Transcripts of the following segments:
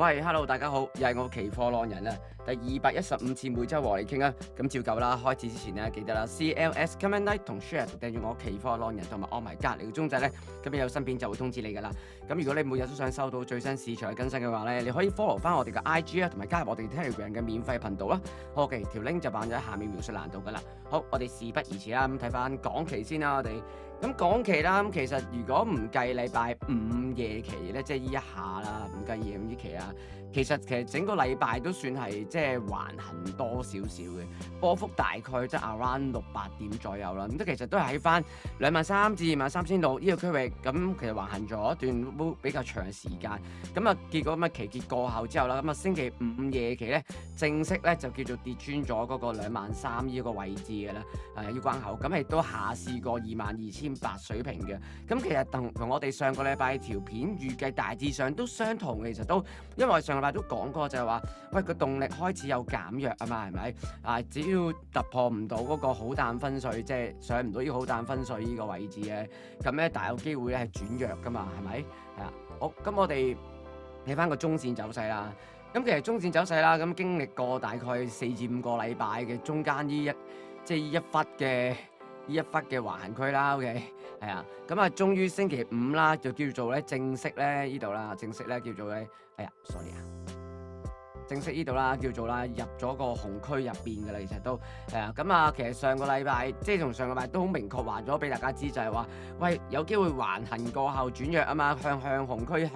喂，Hello，大家好，又係我期貨浪人啊，第215次每周和你傾啊，咁照舊啦，開始之前咧記得啦，CLS comment like 同 share 訂閱我期貨浪人同埋按埋隔離嘅鐘仔咧，咁有新片就會通知你噶啦。咁如果你每日都想收到最新市場嘅更新嘅話咧，你可以 follow 翻我哋嘅 IG 啊，同埋加入我哋 Telegram 嘅免費頻道啦。OK，條 link 就擺咗喺下面描述欄度噶啦。好，我哋事不宜遲啦，咁睇翻港期先啦，我哋。咁港期啦，咁其實如果唔計禮拜五夜期咧，即係呢一下啦，唔計夜五呢期啦，其實整個禮拜都算係即係橫行多少少嘅，波幅大概即係 around 600點左右啦。咁都其實都係喺翻23,000至23,600呢個區域，咁其實橫行咗一段都比較長嘅時間。咁啊結果咁啊期結過後之後啦，咁啊星期五夜期咧正式咧就叫做跌穿咗嗰個23,000呢個位置嘅啦，要關口，咁亦都下試過22,800水平嘅。咁其實同我哋上個禮拜條片預計大致上都相同嘅，其實都因為上個禮拜都講過就係話，喂個動力開始有減弱啊嘛，係咪？只要突破唔到嗰個好淡分水，即係上唔到呢個好淡分水呢個位置嘅，咁咧大有機會咧係轉弱噶嘛，係咪？係啊，好，咁我哋睇翻個中線走勢啦。咁其實中線走勢啦，咁經歷過大概4至5個禮拜嘅中間呢一忽嘅橫行區啦，OK， 係啊，咁啊終於星期五啦，就叫做咧正式咧呢度啦，正式咧叫做咧，sorry 啊。正式呢度啦，叫做啦入咗個紅區入邊嘅啦，其實都係啊。咁啊，其實上個禮拜即係同上個禮拜都好明確話咗俾大家知，就係話，喂有機會橫行過後轉弱啊嘛，向紅區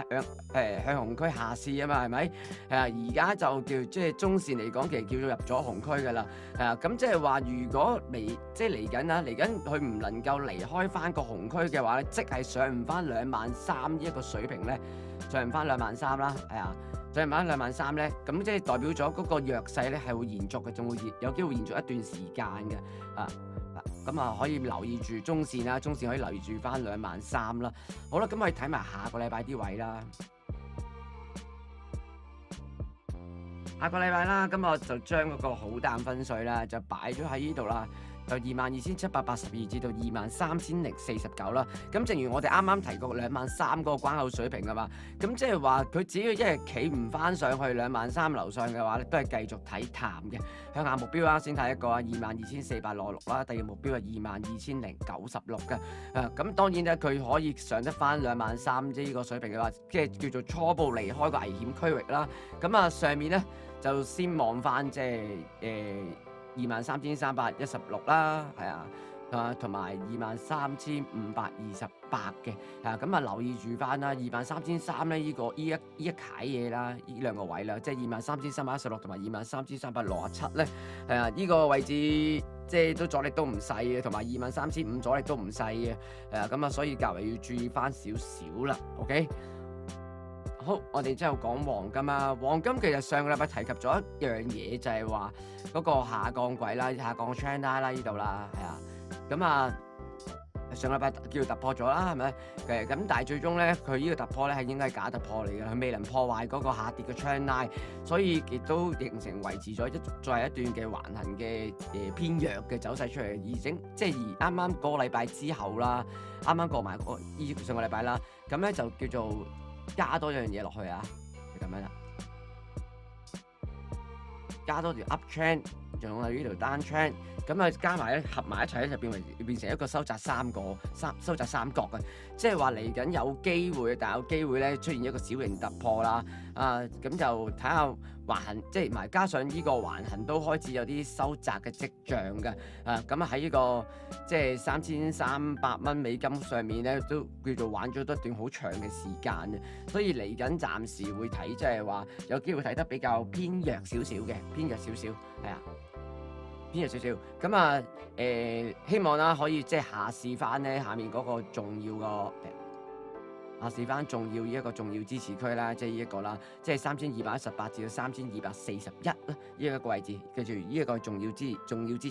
向紅區下試啊嘛，係咪？係啊，而家就叫即係中線嚟講，其實叫做入咗紅區嘅啦。係啊，咁即係話，如果嚟緊佢唔能夠離開翻個紅區嘅話咧，即係上唔翻23,000呢一個水平咧，上唔翻23,000啦，係啊。上翻23,000咧，咁即係代表咗嗰個弱勢咧係會延續嘅，仲會有機會延續一段時間嘅，咁啊可以留意住中線啦，中線可以留意住翻23,000啦。好啦，咁我哋睇埋下個禮拜啲位啦。下個禮拜啦，咁我就將嗰個好淡分水啦，就擺咗喺呢度啦。就22,782至到23,049啦。咁正如我哋啱啱提過23,000嗰個關口水平啊嘛，咁即係話佢只要一日企唔翻上去23,000樓上嘅話咧，都係繼續睇淡嘅。向下目標啦，先睇一個22,466啦，第二目標係22,096嘅。咁當然咧，佢可以上得翻23,000呢個水平嘅話，即係叫做初步離開個危險區域啦。咁啊，上面咧就先望翻即係23,316啦，係啊，同埋23,528嘅，咁啊留意住翻啦，23,300咧呢一楷嘢啦，呢兩個位啦，即係23,316同埋23,367咧，呢個位置即係都阻力都唔細嘅，同埋23,500阻力都唔細嘅，咁啊所以較為要注意翻少少啦 ，OK。好，我哋之後講黃金啊。黃金其實上個禮拜提及咗一樣嘢，就係話嗰個下降軌啦、下降 trend line 啦呢度啦，係啊。咁啊，上個禮拜叫突破咗啦，係咪？咁但係最終咧，佢呢個突破咧係應該係假突破嚟嘅，佢未能破壞嗰個下跌嘅 trend line，所以亦都形成維持咗再一段嘅橫行嘅偏弱嘅走勢出嚟，而啱啱嗰個禮拜之後啦，啱啱過埋上個禮拜啦，咁咧就叫做加多樣嘢落去啊，就咁樣啦，加多條 up trend， 仲有呢條 down trend， 咁啊加埋咧合埋一齊咧就變成一個收窄三角嘅，即係話嚟緊有機會，但有機會咧出現一個小型突破啦，咁就睇下橫行，即係埋加上呢個橫行都開始有啲收窄嘅跡象嘅，咁喺呢個即係$3,300上面咧都叫做玩咗一段好長嘅時間嘅，所以嚟緊暫時會睇即係話有機會睇得比較偏弱少少嘅，偏弱少少，係啊。偏弱少少，咁啊希望啦可以即係下試翻咧下面嗰個重要個下試翻重要呢一個重要支持區啦，即係呢一個啦，即係3,218至到3,241啦，呢一個位置，記住呢一個重要支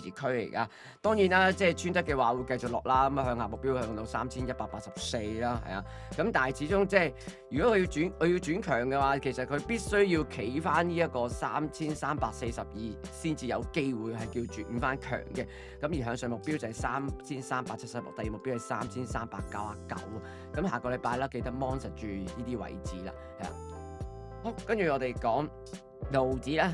持區嚟㗎。當然啦，即係穿得嘅話會繼續落啦，咁啊向下目標向到3,184啦，係啊。咁但係始終即係如果佢要轉強嘅話，其實佢必須要企翻呢一個3,342先至有機會係叫轉翻強嘅。咁而向上目標就係3,376，第二目標係3,399。咁下個禮拜啦，記得 monitor 住呢啲位置啦，係啊。好，跟住我哋講道指咧。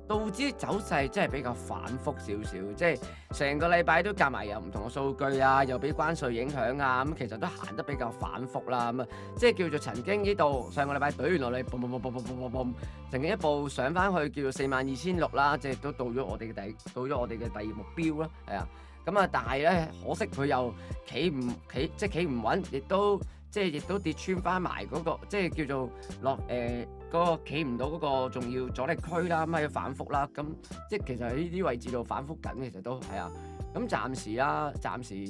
道指走勢真係比較反覆少少，即係成個禮拜都夾埋有唔同嘅數據啊，又俾關稅影響啊，咁其實都行得比較反覆啦，咁啊，即係叫做曾經呢度上個禮拜懟完落嚟，嘣嘣嘣嘣嘣嘣嘣嘣，曾經一步上翻去叫做42,600啦，即係都到咗我哋嘅第二目標啦，係啊，咁啊，但係咧可惜佢又企唔穩，亦都跌穿翻埋嗰個，即係叫做落嗰個企唔到嗰個重要阻力區啦，咁要反覆啦，咁即係其實喺呢啲位置度反覆緊，其實都係啊。咁暫時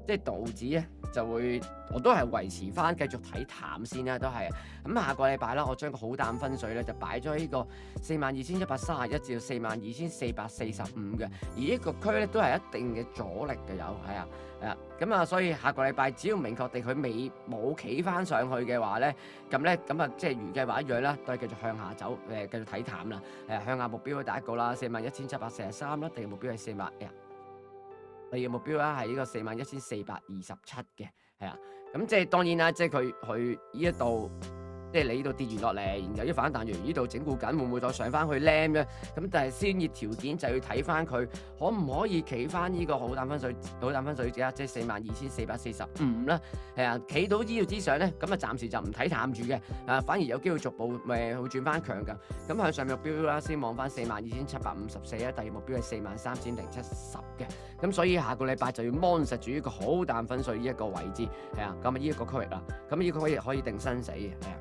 即係道指咧就會，我都係維持翻繼續睇淡先啦，都係。咁下個禮拜啦，我將個好淡分水咧就擺咗喺呢個42,131至到42,445嘅，而呢個區咧都係一定嘅阻力嘅，有係啊。咁啊，所以下個禮拜只要明確地佢冇企翻上去嘅話咧，咁啊，即係如計劃一樣啦，都係繼續向下走，繼續睇淡啦。向下目標第一個啦，41,743啦，第二個目標係第二個目標啦係呢個41,427嘅，係啊。咁即係當然啦，即係佢呢一度。即係你呢度跌完落嚟，然後一反彈完呢度整固緊，會唔會再上翻去咧？咁但係先熱條件就要睇翻佢可唔可以企翻呢個好淡分水值啊，即係42,445啦。係啊，企到呢度之上咧，咁啊暫時就唔睇淡住嘅，反而有機會逐步會轉翻強㗎。咁向上目標啦，先望翻42,754啦，第二目標係43,070嘅。咁所以下個禮拜就要 mon 實住呢個好淡分水呢一個位置，係啊，咁啊呢一個區域啦，咁呢個區域可以定生死嘅，係啊。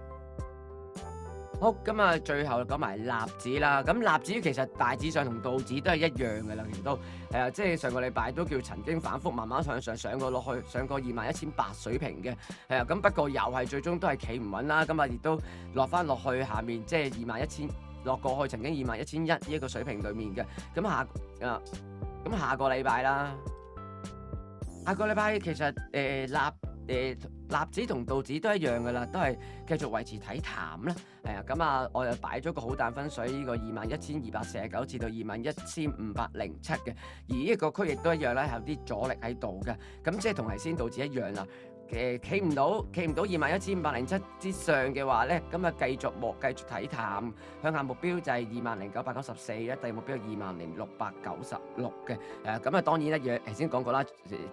好，咁啊，最後講埋納指啦。咁納指其實大致上同道指都係一樣嘅啦，其實都係啊，即係上個禮拜都叫曾經反覆慢慢上過落去，上過21,800水平嘅，係啊。咁不過又係最終都係企唔穩啦。咁啊，亦都落翻落去下面，即係21,000落過去曾經21,100呢一個水平裡面嘅。咁下個禮拜啦，下個禮拜其實納指同道指都一樣嘅啦，都係繼續維持睇淡啦。係啊，咁啊，我又擺咗個好淡分水，呢個21,249至到21,507嘅，而呢個區亦都一樣咧，有啲阻力喺度嘅。咁即係同頭先道指一樣啦。企唔到21,507之上嘅話咧，咁啊繼續睇淡，向下目標就係20,994啦，第二目標係20,696嘅。咁啊當然一樣，頭先講過啦，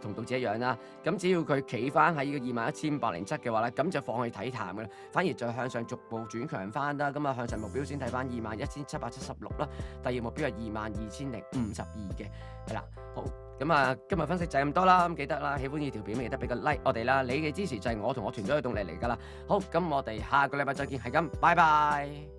同道指一樣啦。咁只要佢企翻喺呢個21,507嘅話咧，咁就放棄睇淡嘅啦，反而再向上逐步轉強翻啦。咁啊向上目標先睇翻21,776啦，第二目標係22,052嘅，係啦，好。咁啊，今日分析就係咁多啦，咁記得啦，喜歡呢條片記得俾個 like 我哋啦，你嘅支持就係我同我團隊嘅動力嚟㗎啦。好，咁我哋下個禮拜再見，係咁，拜拜。